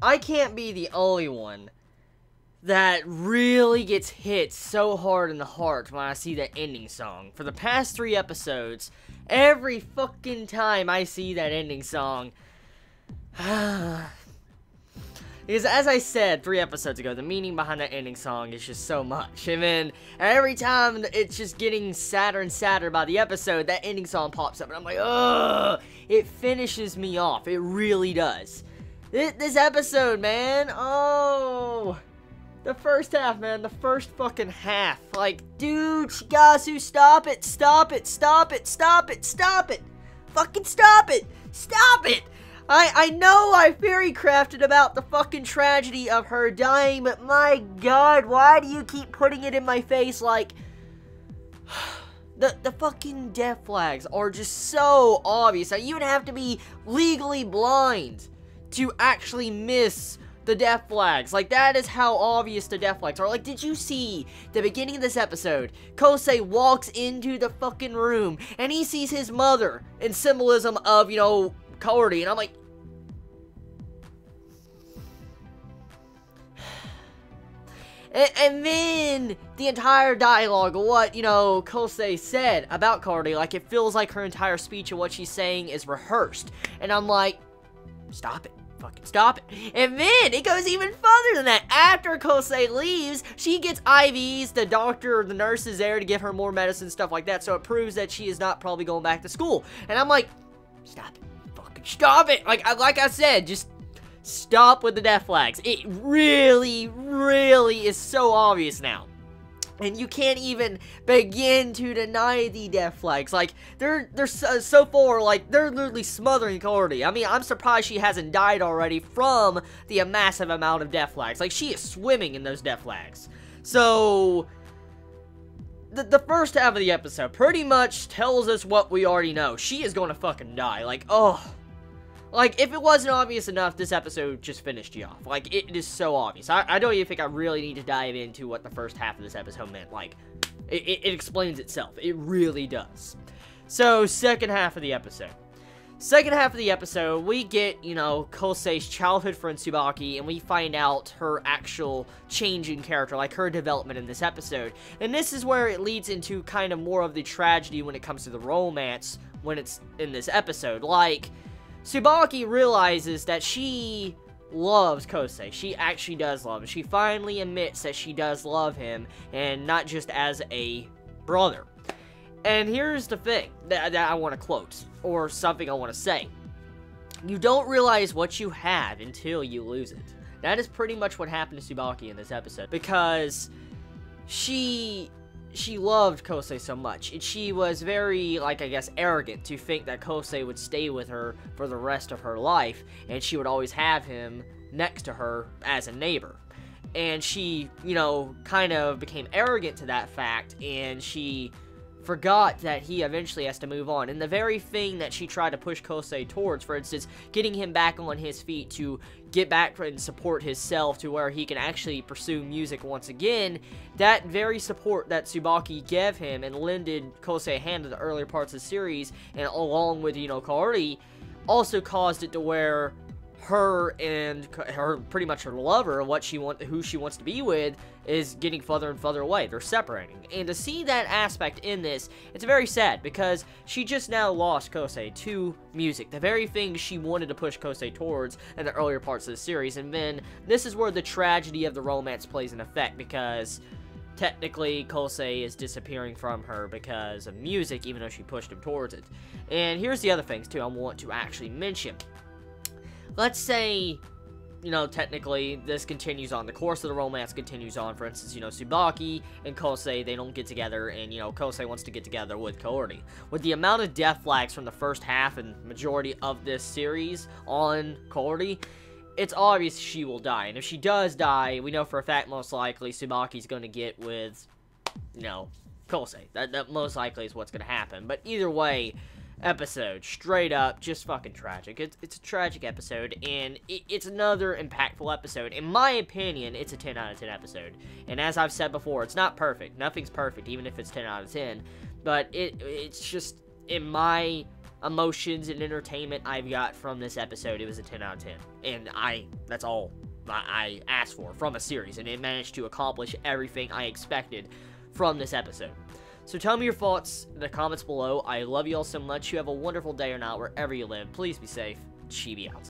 I can't be the only one that really gets hit so hard in the heart when I see that ending song. For the past 3 episodes, every fucking time I see that ending song, because as I said 3 episodes ago, the meaning behind that ending song is just so much. And then every time it's just getting sadder and sadder by the episode, that ending song pops up and I'm like, ugh! It finishes me off. It really does. This episode, man, oh... The first half, man, the first fucking half. Like, dude, Shigatsu, stop it, stop it, stop it, stop it, stop it. Fucking stop it, stop it. I know I fairy crafted about the fucking tragedy of her dying, but my god, why do you keep putting it in my face like... The fucking death flags are just so obvious. Now, you would have to be legally blind to actually miss the death flags. Like, that is how obvious the death flags are. Like, did you see the beginning of this episode? Kosei walks into the fucking room and he sees his mother in symbolism of, you know, Kaori, and I'm like, and then the entire dialogue of what, you know, Kosei said about Kaori, like, it feels like her entire speech and what she's saying is rehearsed, and I'm like, stop it. Fucking stop it. And then it goes even further than that. After Kosei leaves, she gets IVs, the doctor or the nurse is there to give her more medicine, stuff like that, so it proves that she is not probably going back to school. And I'm like, stop it. Fucking stop it. Like I said, just stop with the death flags. It really, really is so obvious now. And you can't even begin to deny the death flags. Like, they're so far, like, they're literally smothering Kaori. I mean, I'm surprised she hasn't died already from the massive amount of death flags. Like, she is swimming in those death flags. So, the first half of the episode pretty much tells us what we already know. She is going to fucking die. Like, oh... Like, if it wasn't obvious enough, this episode just finished you off. Like, it is so obvious. I don't even think I really need to dive into what the first half of this episode meant. Like, it explains itself. It really does. So, second half of the episode. Second half of the episode, we get, you know, Kosei's childhood friend Tsubaki, and we find out her actual change in character, like her development in this episode. And this is where it leads into kind of more of the tragedy when it comes to the romance when it's in this episode. Like... Tsubaki realizes that she loves Kosei. She actually does love him. She finally admits that she does love him, and not just as a brother. And here's the thing that I want to quote, or something I want to say. You don't realize what you have until you lose it. That is pretty much what happened to Tsubaki in this episode, because she loved Kosei so much, and she was very, like, I guess, arrogant to think that Kosei would stay with her for the rest of her life, and she would always have him next to her as a neighbor. And she, you know, kind of became arrogant to that fact, and she forgot that he eventually has to move on. And the very thing that she tried to push Kosei towards, for instance, getting him back on his feet to get back and support himself to where he can actually pursue music once again, that very support that Tsubaki gave him and lended Kosei a hand in the earlier parts of the series, and along with, you know, Kaori, also caused it to where her and her, pretty much her lover, who she wants to be with, is getting further and further away. They're separating. And to see that aspect in this, it's very sad, because she just now lost Kosei to music, the very thing she wanted to push Kosei towards in the earlier parts of the series. And then this is where the tragedy of the romance plays an effect, because technically Kosei is disappearing from her because of music, even though she pushed him towards it. And here's the other things too I want to actually mention. Let's say, you know, technically, this continues on. The course of the romance continues on. For instance, you know, Tsubaki and Kosei, they don't get together, and, you know, Kosei wants to get together with Kaori. With the amount of death flags from the first half and majority of this series on Kaori, it's obvious she will die. And if she does die, we know for a fact, most likely, Tsubaki's going to get with, you know, Kosei. That most likely is what's going to happen. But either way, episode, straight up, just fucking tragic. It's a tragic episode, and it's another impactful episode. In my opinion, it's a 10 out of 10 episode. And as I've said before, it's not perfect. Nothing's perfect, even if it's 10 out of 10. But it's just, in my emotions and entertainment I've got from this episode, it was a 10 out of 10. And that's all I asked for from a series, and it managed to accomplish everything I expected from this episode. So tell me your thoughts in the comments below. I love you all so much. You have a wonderful day or night wherever you live. Please be safe. Chibi out.